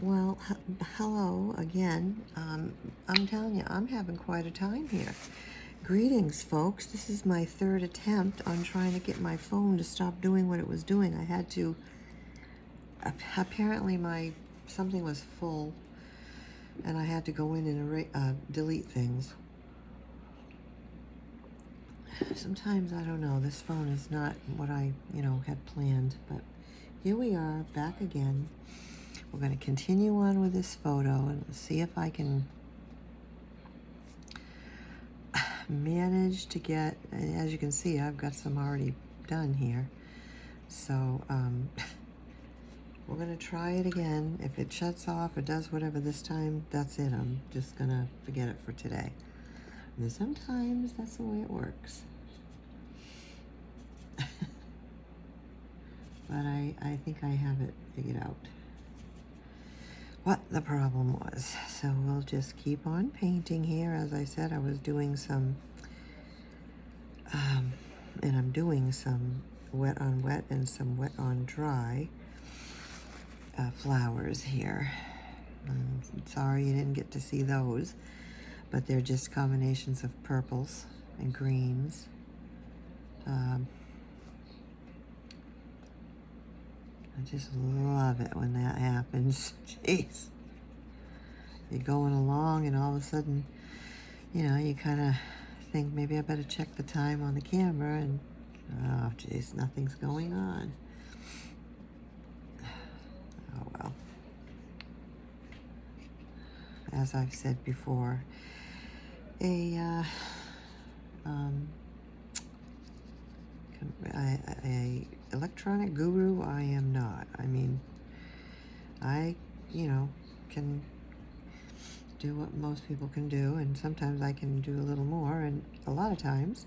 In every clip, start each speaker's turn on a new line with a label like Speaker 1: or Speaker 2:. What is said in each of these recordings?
Speaker 1: Well, hello again. I'm telling you, I'm having quite a time here. Greetings, folks. This is my third attempt on trying to get my phone to stop doing what it was doing. I had to, apparently something was full, and I had to go in and delete things. Sometimes, I don't know, this phone is not what I, had planned, but here we are, back again. We're going to continue on with this photo and see if I can manage to get, as you can see, I've got some already done here. So we're going to try it again. If it shuts off or does whatever this time, that's it. I'm just going to forget it for today. And sometimes that's the way it works. But I think I have it figured out what the problem was. So we'll just keep on painting here. As I said, I was doing some, and I'm doing some wet on wet and some wet on dry flowers here. I'm sorry you didn't get to see those, but they're just combinations of purples and greens. I just love it when that happens. Jeez. You're going along and all of a sudden, you kind of think maybe I better check the time on the camera and, oh, jeez, nothing's going on. Oh, well. As I've said before, a electronic guru I am not. I mean, I, can do what most people can do, and sometimes I can do a little more, and a lot of times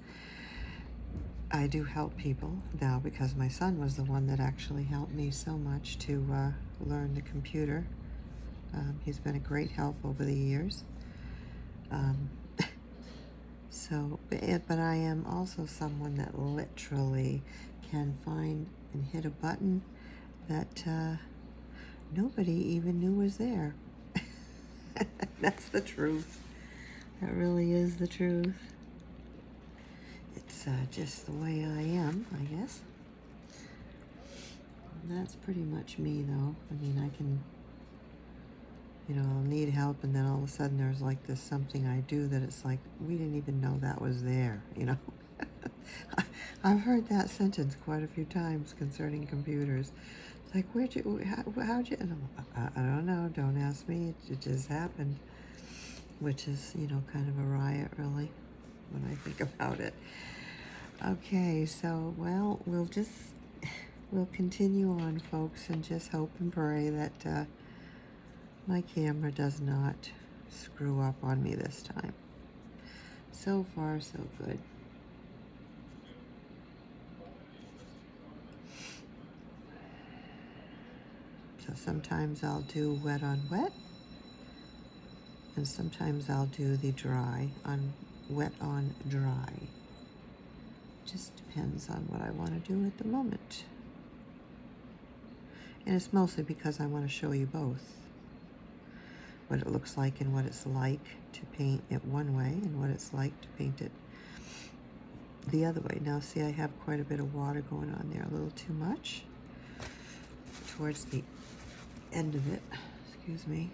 Speaker 1: I do help people now because my son was the one that actually helped me so much to learn the computer. He's been a great help over the years. But I am also someone that literally can find and hit a button that nobody even knew was there. That's the truth. That really is the truth. It's just the way I am, I guess. And that's pretty much me, though. I mean, I can, I'll need help, and then all of a sudden there's like this something I do that it's like, we didn't even know that was there, I've heard that sentence quite a few times concerning computers. It's like, how'd you, and I don't know, don't ask me, it just happened. Which is, kind of a riot, really, when I think about it. Okay, so, well, we'll continue on, folks, and just hope and pray that my camera does not screw up on me this time. So far, so good. So sometimes I'll do wet on wet, and sometimes I'll do the dry on wet on dry. Just depends on what I want to do at the moment. And it's mostly because I want to show you both. What it looks like and what it's like to paint it one way and what it's like to paint it the other way. Now see, I have quite a bit of water going on there, a little too much towards the end of it. Excuse me.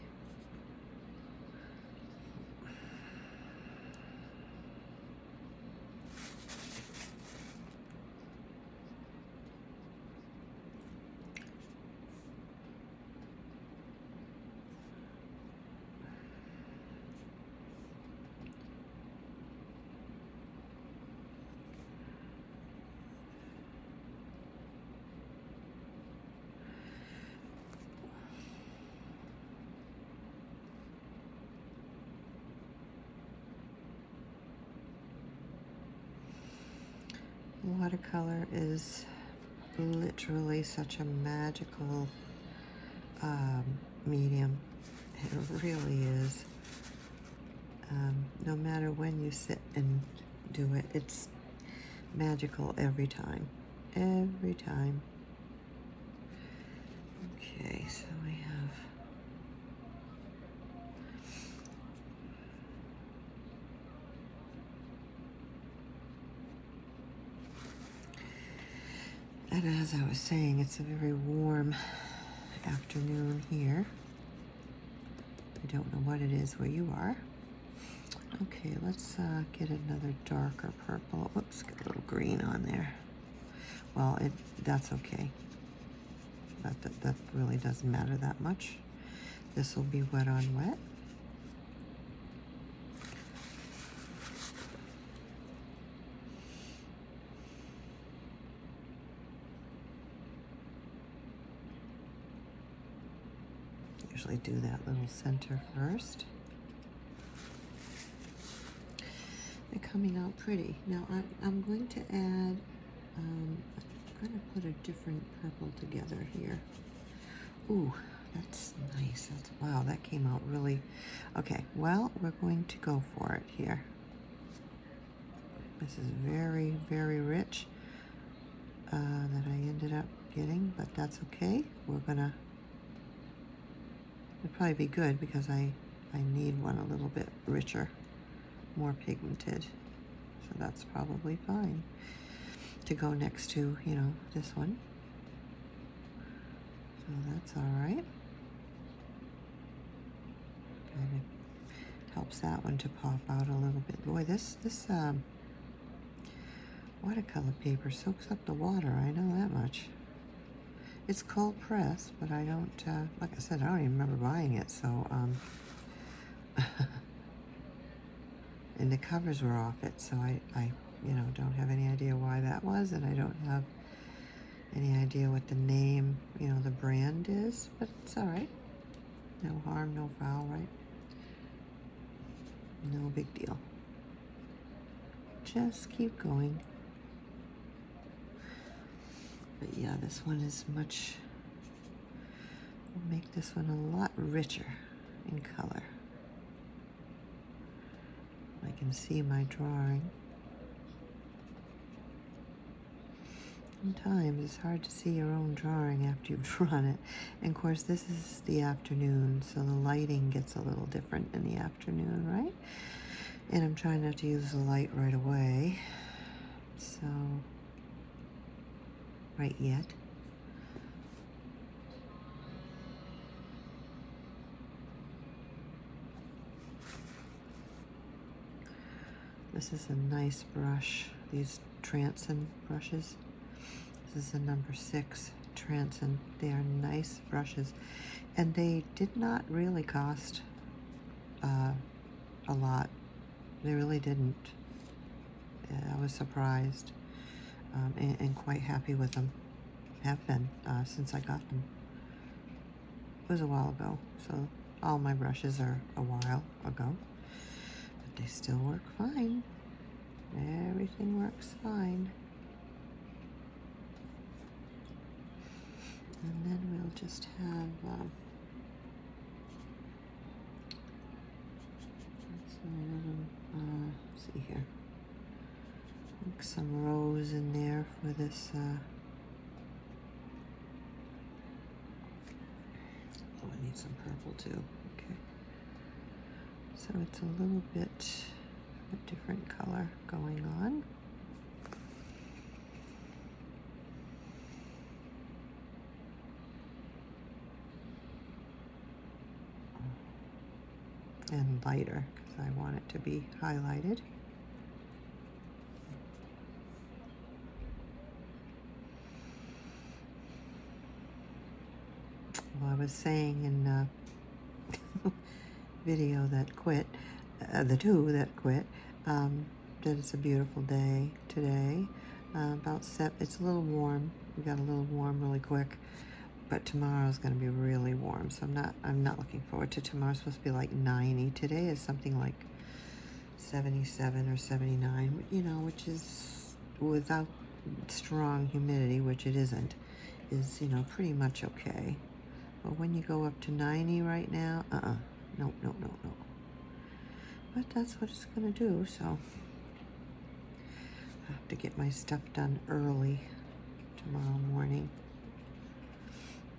Speaker 1: Watercolor is literally such a magical medium. It really is. No matter when you sit and do it, it's magical every time. Every time. Okay, so we have But as I was saying, it's a very warm afternoon here. I don't know what it is where you are. Okay, let's get another darker purple. Whoops, get a little green on there. Well, that's okay. That really doesn't matter that much. This will be wet on wet. Usually do that little center first. They're coming out pretty. Now I'm going to add, I'm going to put a different purple together here. Ooh, that's nice. Wow, that came out really, okay, well, we're going to go for it here. This is very, very rich that I ended up getting, but that's okay. We're gonna, it'll probably be good because I need one a little bit richer, more pigmented. So that's probably fine to go next to, you know, this one. So that's all right. Kind of helps that one to pop out a little bit. Boy, this watercolor paper soaks up the water. I know that much. It's cold press, but I don't, like I said, I don't even remember buying it. So, and the covers were off it, so I you know, don't have any idea why that was, and I don't have any idea what the name, you know, the brand is, but it's all right. No harm, no foul, right? No big deal. Just keep going. But yeah, this one is much, we'll make this one a lot richer in color. I can see my drawing. Sometimes it's hard to see your own drawing after you've drawn it. And of course, this is the afternoon, so the lighting gets a little different in the afternoon, right? And I'm trying not to use the light right away. So, right yet. This is a nice brush, these Transon brushes. This is a number 6 Transon. They are nice brushes, and they did not really cost a lot. They really didn't. I was surprised and quite happy with them. Have been since I got them. It was a while ago, so all my brushes are a while ago, but they still work fine. Everything works fine. And then we'll just have let's see here, like some rose in there for this. Oh, I need some purple too. Okay, so it's a little bit a different color going on. And lighter, because I want it to be highlighted. Well, I was saying in video that quit, the two that quit, that it's a beautiful day today. It's a little warm. We got a little warm really quick, but tomorrow's going to be really warm. So I'm not looking forward to tomorrow. It's supposed to be like 90. Today is something like 77 or 79, you know, which is without strong humidity, which it isn't, is, you know, pretty much okay. But when you go up to 90 right now, no. But that's what it's gonna do, so I have to get my stuff done early tomorrow morning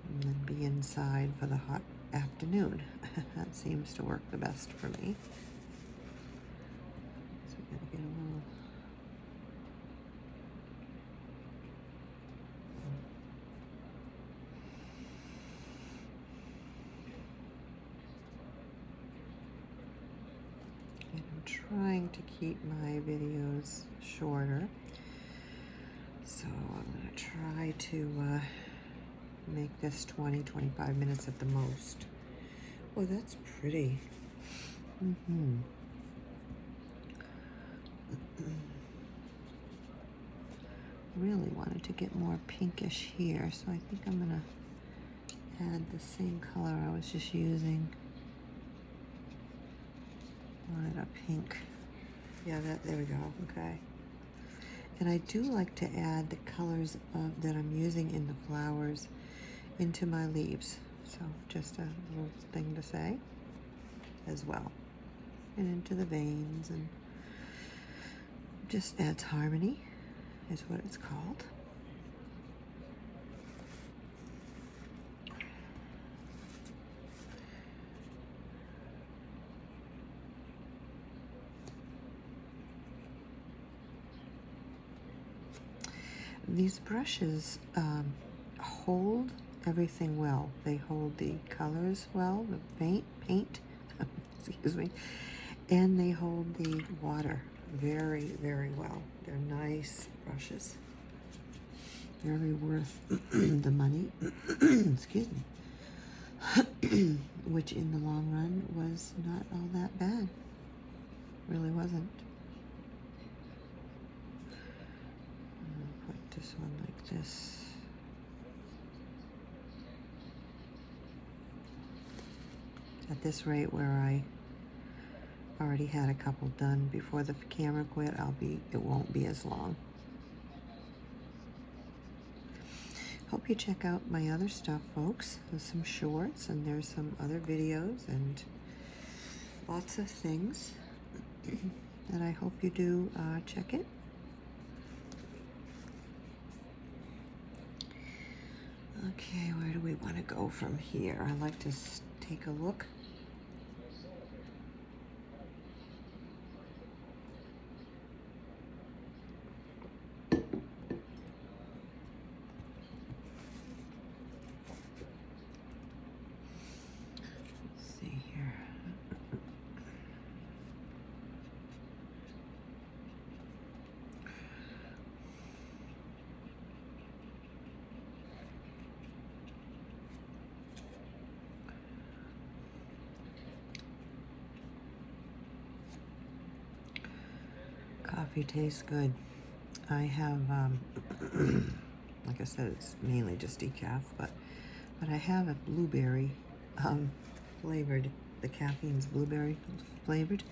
Speaker 1: and then be inside for the hot afternoon. That seems to work the best for me. So I'm gonna get a little to keep my videos shorter. So I'm going to try to make this 20-25 minutes at the most. Oh, that's pretty. Really wanted to get more pinkish here, so I think I'm going to add the same color I was just using. Wanted a pink. Yeah, there we go. Okay. And I do like to add the colors that I'm using in the flowers into my leaves. So just a little thing to say as well. And into the veins, and just adds harmony is what it's called. These brushes hold everything well. They hold the colors well, the paint, excuse me, and they hold the water very, very well. They're nice brushes. Very worth the money, excuse me, which in the long run was not all that bad. Really wasn't. Put this one like this. At this rate, where I already had a couple done before the camera quit, it won't be as long. Hope you check out my other stuff, folks. There's some shorts, and there's some other videos, and lots of things that I hope you do check it. Okay, where do we want to go from here? I'd like to take a look. Let's see here. Coffee tastes good. I have, like I said, it's mainly just decaf, but I have a blueberry flavored. The caffeine's blueberry flavored,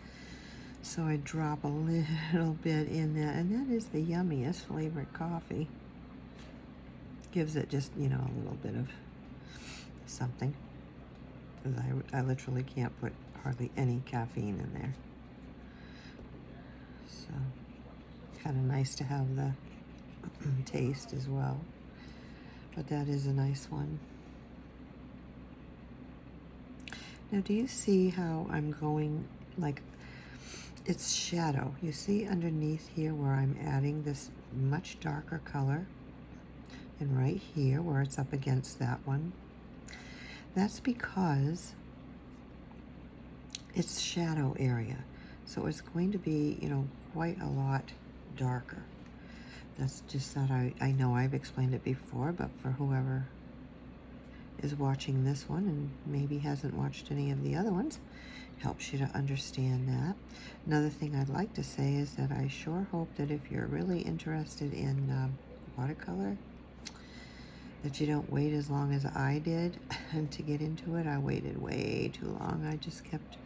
Speaker 1: so I drop a little bit in that, and that is the yummiest flavored coffee. Gives it just, you know, a little bit of something, because I literally can't put hardly any caffeine in there. So kind of nice to have the taste as well, but that is a nice one. Now, do you see how I'm going, like, it's shadow? You see underneath here where I'm adding this much darker color, and right here where it's up against that one? That's because it's shadow area, so it's going to be, you know, quite a lot darker. That's just that I know I've explained it before, but for whoever is watching this one and maybe hasn't watched any of the other ones, helps you to understand that. Another thing I'd like to say is that I sure hope that if you're really interested in watercolor, that you don't wait as long as I did to get into it. I waited way too long. I just kept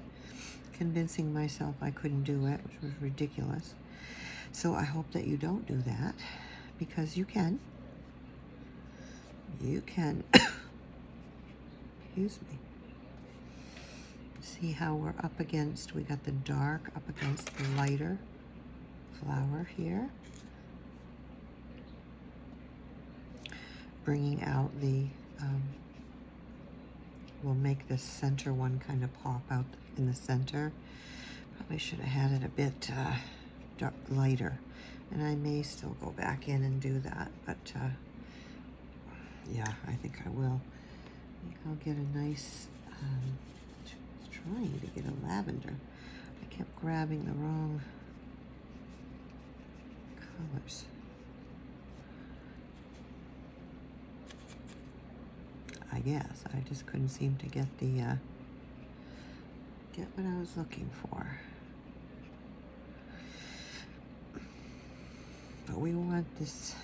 Speaker 1: convincing myself I couldn't do it, which was ridiculous. So I hope that you don't do that, because you can. You can. Excuse me. See how we're up against, we got the dark up against the lighter flower here. Bringing out the, we'll make this center one kind of pop out in the center. Probably should have had it a bit lighter, and I may still go back in and do that, but yeah, I think I will. I think I'll get a nice, I was trying to get a lavender. I kept grabbing the wrong colors. I guess I just couldn't seem to get the get what I was looking for. But we want this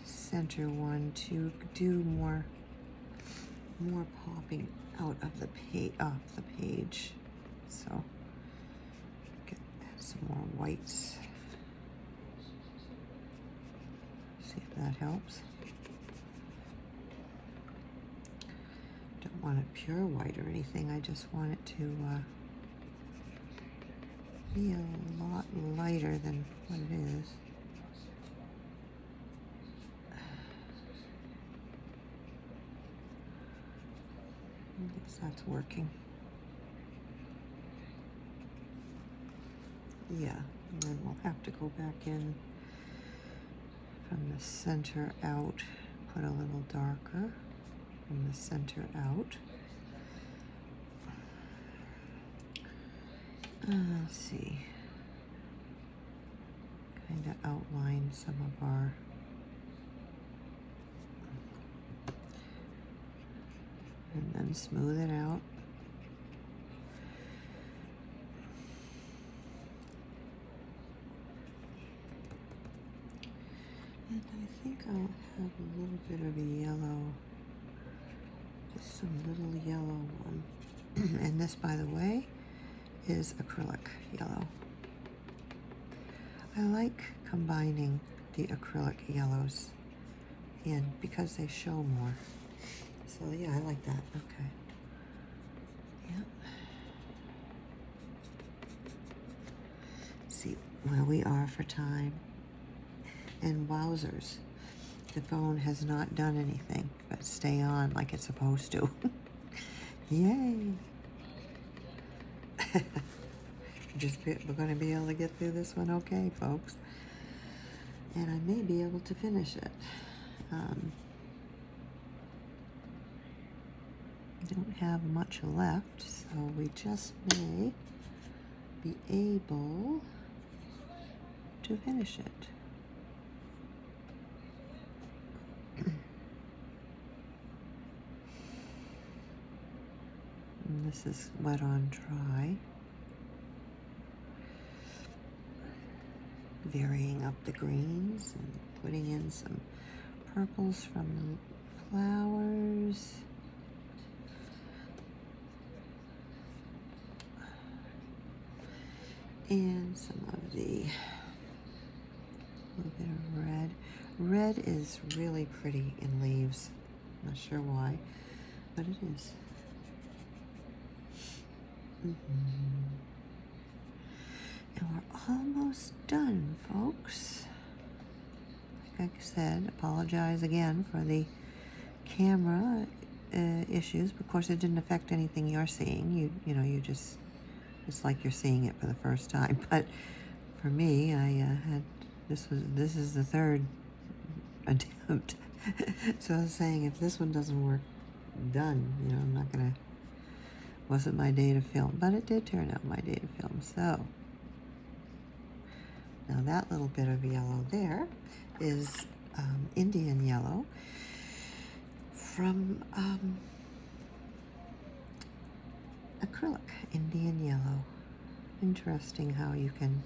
Speaker 1: center one to do more popping out of the off the page. So add some more whites. See if that helps. Don't want it pure white or anything. I just want it to be a lot lighter than what it is. I guess that's working. Yeah, and then we'll have to go back in from the center out, put a little darker from the center out. Let's see, kind of outline some of our and then smooth it out. And I think I'll have a little bit of a yellow, just some little yellow one. And this, by the way, is acrylic yellow. I like combining the acrylic yellows in because they show more. So yeah, I like that. Okay. Yep. See where we are for time. And wowzers, the phone has not done anything but stay on like it's supposed to. Yay. We're going to be able to get through this one okay, folks. And I may be able to finish it. Don't have much left, so we just may be able to finish it. And this is wet on dry. Varying up the greens and putting in some purples from the flowers. And some of the little bit of red. Red is really pretty in leaves. Not sure why, but it is. And we're almost done, folks. Like I said, apologize again for the camera issues. Of course, it didn't affect anything you're seeing. You know, you just, it's like you're seeing it for the first time. But for me, I had this is the third attempt. So I was saying, if this one doesn't work, done. You know, I'm not gonna. Wasn't my day to film, but it did turn out my day to film. So now that little bit of yellow there is Indian yellow from acrylic. Indian yellow. Interesting how you can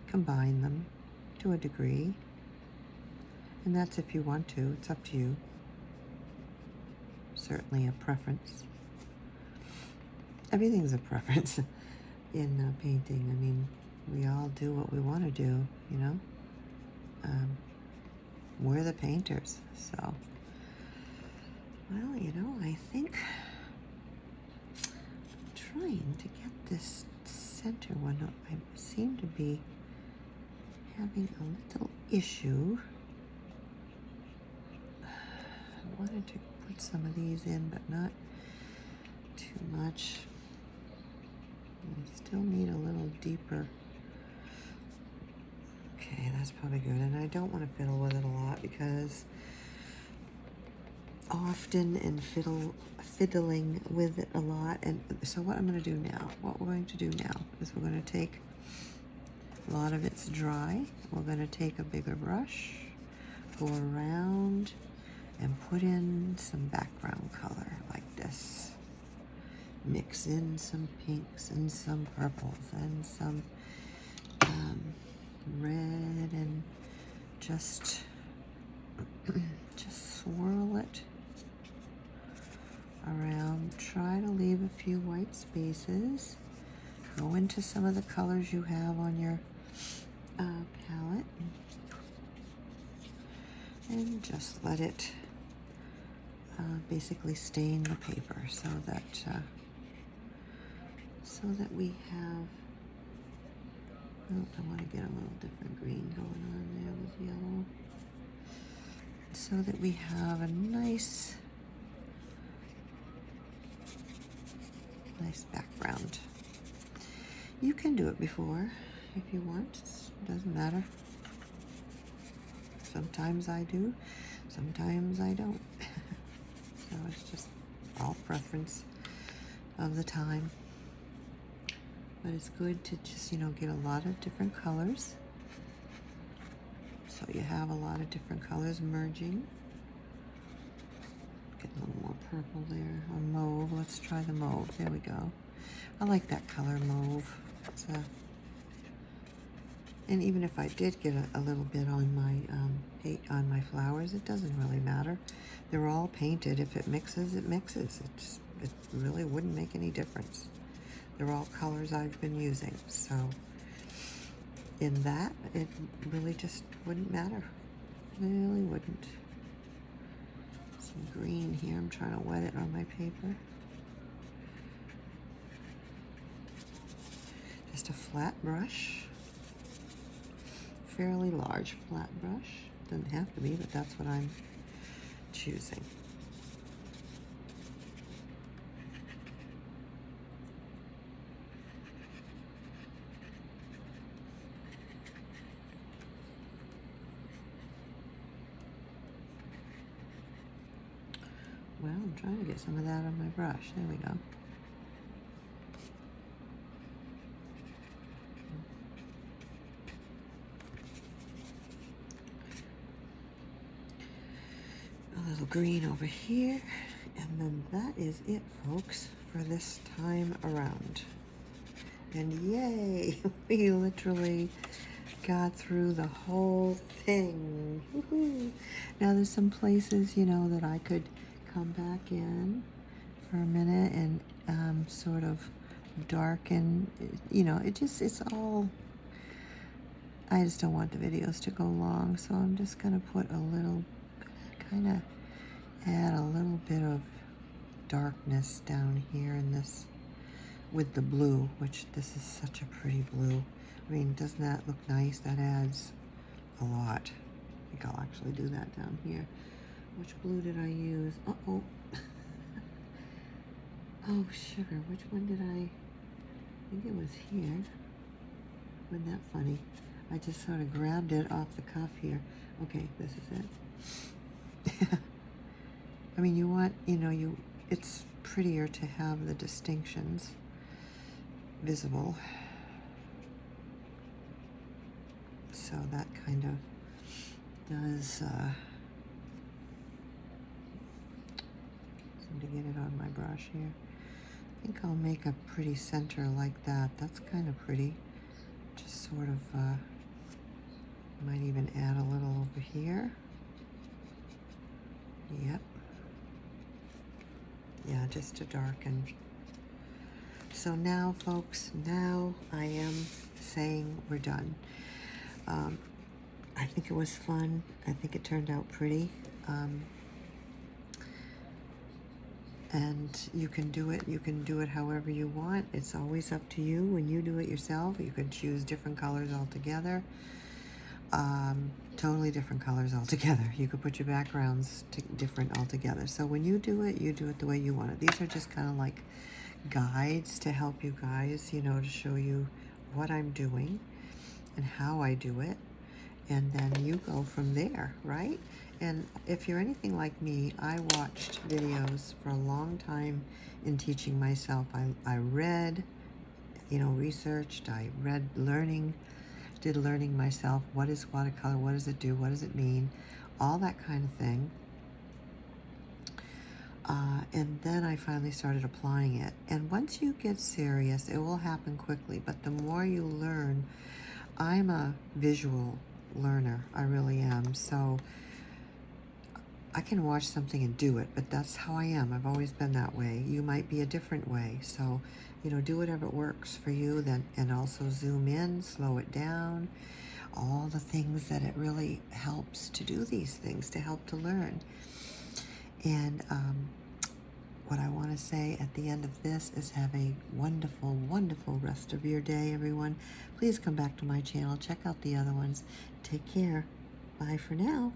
Speaker 1: combine them to a degree, and that's if you want to. It's up to you. Certainly a preference. Everything's a preference in painting. I mean, we all do what we want to do, you know. We're the painters, so. Well, you know, I think I'm trying to get this center one up. I seem to be having a little issue. I wanted to put some of these in, but not too much. I still need a little deeper. Okay, that's probably good. And I don't want to fiddle with it a lot because often and fiddling with it a lot. And so what I'm going to do now, what we're going to do now is we're going to take A lot of it's dry. We're going to take a bigger brush, go around, and put in some background color like this. Mix in some pinks and some purples and some red, and just swirl it around. Try to leave a few white spaces. Go into some of the colors you have on your palette and just let it basically stain the paper so that we have, oh, I want to get a little different green going on there with yellow, so that we have a nice background. You can do it before if you want. It doesn't matter. Sometimes I do, sometimes I don't. So it's just all preference of the time. But it's good to just, get a lot of different colors. So you have a lot of different colors merging. Get a little more purple there, or mauve. Let's try the mauve. There we go. I like that color, mauve. And even if I did get a little bit on my flowers, it doesn't really matter. They're all painted. If it mixes, it mixes. It really wouldn't make any difference. They're all colors I've been using. So in that, it really just wouldn't matter. Really wouldn't. Some green here. I'm trying to wet it on my paper. Just a flat brush. Fairly large flat brush. Doesn't have to be, but that's what I'm choosing. Well, I'm trying to get some of that on my brush. There we go. A little green over here. And then that is it, folks, for this time around. And yay, we literally got through the whole thing. Woohoo. Now there's some places, that I could come back in for a minute and sort of darken, it's all, I just don't want the videos to go long, so I'm just going to put a little, kind of add a little bit of darkness down here in this with the blue, which this is such a pretty blue. I mean, doesn't that look nice? That adds a lot. I think I'll actually do that down here. Which blue did I use? Uh-oh. Oh, sugar. Which one did I think it was here. Wasn't that funny? I just sort of grabbed it off the cuff here. Okay, this is it. I mean, you want, it's prettier to have the distinctions visible. So that kind of does seem to get it on my brush here. I think I'll make a pretty center like that. That's kind of pretty. Just sort of, might even add a little over here. Yep. Yeah, just to darken. So now, folks, now I am saying we're done. I think it was fun. I think it turned out pretty. And you can do it however you want. It's always up to you. When you do it yourself, you can choose different colors altogether. Totally different colors altogether. You could put your backgrounds different altogether. So when you do it the way you want it. These are just kind of like guides to help you guys, to show you what I'm doing and how I do it. And then you go from there, right? And if you're anything like me, I watched videos for a long time in teaching myself. I read, researched, I read learning did learning myself. What is watercolor? What does it do? What does it mean? All that kind of thing. And then I finally started applying it. And once you get serious, it will happen quickly. But the more you learn, I'm a visual learner. I really am. So I can watch something and do it, but that's how I am. I've always been that way. You might be a different way. So, you know, do whatever works for you, then, and also zoom in, slow it down, all the things that it really helps to do these things, to help to learn. And what I want to say at the end of this is have a wonderful, wonderful rest of your day, everyone. Please come back to my channel. Check out the other ones. Take care. Bye for now.